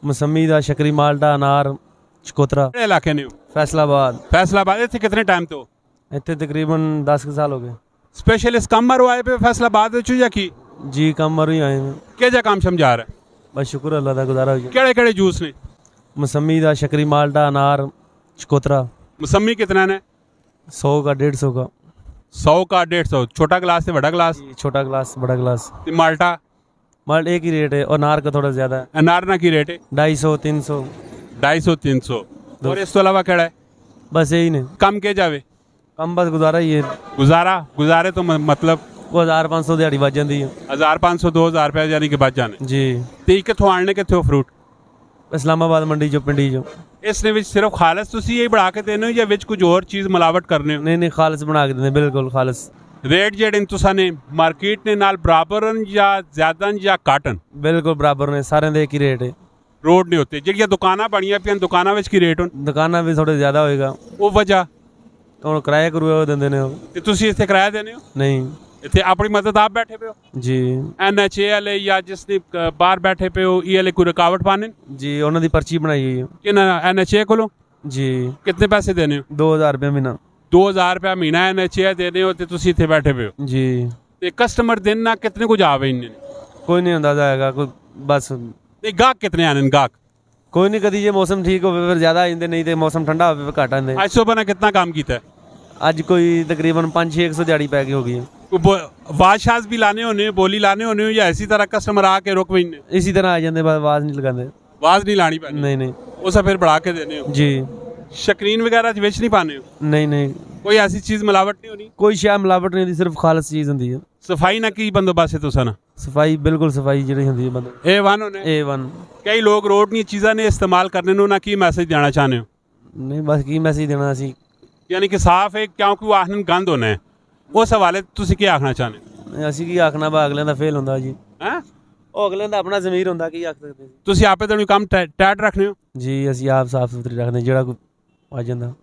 ਮਸੰਮੀ ਦਾ, Shakri Malta, ਅਨਾਰ, ਚਕੋਤਰਾ। ਕਿਹੜੇ ਇਲਾਕੇ ਨੇ ਹੋ? ਫੈਸਲਾਬਾਦ। फैसलाबाद ਇੱਥੇ ਕਿੰਨੇ ਟਾਈਮ ਤੋਂ? ਇੱਥੇ ਤਕਰੀਬਨ 10 ਕੁ ਸਾਲ ਹੋ ਗਏ ਸਪੈਸ਼ਲ ਇਸ ਕੰਮ ਬਾਰੇ ਆਏ ਪਏ ਫੈਸਲਾਬਾਦ ਵਿੱਚ ਜਾਂ ਕੀ ਜੀ। ਕੰਮ ਮਰੂ ਹੀ ਆਏ ਮੈਂ। ਕਿਹੋ ਜਿਹਾ ਕੰਮ ਸਮਝਾ ਰਿਹਾ? ਬਸ ਸ਼ੁਕਰ ਅੱਲਾ ਦਾ, ਗੁਜ਼ਾਰਾ ਹੋ ਜਾਏ। ਕਿਹੜੇ ਕਿਹੜੇ ਜੂਸ ਨੇ? ਮਸੰਮੀ ਦਾ, ਸ਼ਕਰੀ ਮਾਲਟਾ, ਅਨਾਰ, ਚਕੋਤरा। मौसमी कितना ने? 100 का 150 का। 100 का 150। छोटा गिलास से बड़ा गिलास? छोटा गिलास, बड़ा गिलास। माल्टा? माल्ट एक ही रेट है और अनार का थोड़ा ज़्यादा है। अनार ना की रेट है? 250 300। 250 300। और इस तो अलावा केड़ा है? बस यही ने। कम के जावे? कम बस गुजारा ही है। गुजारा गुजारे तो मतलब वो 1500 दिहाड़ी बच जाती है। 1500 2000 रुपये यानी कि बच जाने जी। ते कित्थों आने कित्थों फ्रूट? इस्लामाबाद मंडी चो, पिंडी चो। इसने विच सिर्फ खालस तुसी यही बढ़ा के देने हो या विच कुछ और चीज़ मिलावट करने हो? नहीं खालस बना के देने, बिल्कुल खालस। रेट जेड़े तुसा ने मार्केट ने नाल बराबर न या ज्यादा न या घट न? बिल्कुल बराबर ने, सारे दे एक ही रेट है। रोड नहीं होते ਜਿਹੜੀਆਂ ਦੁਕਾਨਾਂ ਬਣੀਆਂ ਪਈਆਂ ਦੁਕਾਨਾਂ ਵਿੱਚ ਕੀ ਰੇਟ ਹੋਣ? ਦੁਕਾਨਾਂ ਵੀ ਥੋੜੇ ਜ਼ਿਆਦਾ ਹੋਏਗਾ। ਉਹ ਵਜ੍ਹਾ ਕੌਣ ਕਿਰਾਇਆ ਕਰੂਆ ਉਹ ਦਿੰਦੇ ਨੇ ਉਹ। ਤੇ ਤੁਸੀਂ ਇੱਥੇ ਕਿਰਾਇਆ ਦੇਨੇ ਹੋ? ਨਹੀਂ। ਇੱਥੇ ਆਪਣੀ ਮਦਦ ਆਪ ਬੈਠੇ ਪਏ ਹੋ? ਜੀ। NHA ਵਾਲੇ ਜਾਂ ਜਿਸ ਨੇ ਬਾਹਰ ਬੈਠੇ ਪਏ ਹੋ ਇਹ ਵਾਲੇ ਕੋਈ ਰੁਕਾਵਟ ਪਾਣੇ? ਜੀ, ਉਹਨਾਂ ਦੀ ਪਰਚੀ ਬਣਾਈ ਹੋਈ ਹੈ। ਕਿੰਨਾ NHA ਕੋਲੋਂ? ਜੀ। ਕਿੰਨੇ ਪੈਸੇ ਦੇਨੇ ਹੋ? 2000 ਰੁਪਏ ਮਹੀਨਾ। 2000 ਰੁਪਏ ਮਹੀਨਾ NHA ਦੇਨੇ ਹੋ ਤੇ ਤੁਸੀਂ ਇੱਥੇ ਬੈਠੇ ਪਏ ਹੋ? ਜੀ। ਤੇ ਕਸਟਮਰ ਦਿਨ ਨਾਲ ਕਿਤਨੇ ਕੁ ਜਾਵੇ ਇੰਨੇ? ਕੋਈ ਨਹੀਂ ਅੰਦਾਜ਼ਾ ਹੈਗਾ ਕੋਈ, ਬਸ। ਤੇ ਗਾਹਕ ਕਿਤਨੇ ਆਣੇ ਗਾਹਕ? ਕੋਈ ਨਹੀਂ, ਕਦੀ ਜੇ ਮੌਸਮ ਠੀਕ ਹੋਵੇ ਫਿਰ ਜ਼ਿਆਦਾ ਆ ਜਾਂਦੇ, ਨਹੀਂ ਤੇ ਮੌਸਮ ਠੰਡਾ ਹੋਵੇ ਫਿਰ ਘੱਟ ਆਉਂਦੇ। ਅੱਜ ਤੋਂ ਬਣਾ ਕਿੰਨਾ ਕੰਮ ਕੀਤਾ? ਅੱਜ ਕੋਈ ਤਕਰੀਬਨ 500-600 ਦਿਹਾੜੀ ਪੈ ਗਈ ਹੋ ਗਈ है। वाज भी लाने होने, बोली लाने होने या इसी तरह कस्टमर आके रुक भी नहीं? इसी तरह आ जाते, बस आवाज़ नहीं लगाते। आवाज़ नहीं लानी पैनी? नहीं। उसे फिर बढ़ा के देने हो? जी। शक्रीन वगैरह बेच नहीं पाने हो? नहीं। कोई ऐसी चीज़ मिलावट नहीं होनी? कोई शायद मिलावट नहीं होती, सिर्फ खालस चीज़ होती है। सफाई ना की बंदोबस्त है तो सना? सफाई बिल्कुल, सफाई जी होती है बंद। A1 होने? A1। कई लोग रोड नी चीज़ा ने इस्तेमाल करने नो ना की मैसेज देना चाहते हो? नहीं, बस की मैसेज देना असी यानी कि साफ है क्योंकि वो आखन गंद होना है उस हवाले तुसी क्या आखना चाहते? ਅਸੀਂ ਕੀ ਆਖਣਾ ਬਾ ਅਗਲਿਆਂ ਦਾ ਫੇਲ ਹੁੰਦਾ ਜੀ। हैं ਉਹ ਅਗਲਿਆਂ ਦਾ ਆਪਣਾ ਜ਼ਮੀਰ ਹੁੰਦਾ, ਕੀ ਆਖ ਸਕਦੇ तुसी आपे तो काम टैट रखने हो? ਜੀ। ਅਸੀਂ ਆਪ ਸਾਫ ਸੁਥਰੀ ਰੱਖਦੇ ਜਿਹੜਾ ਕੋਈ ਆ ਜਾਂਦਾ।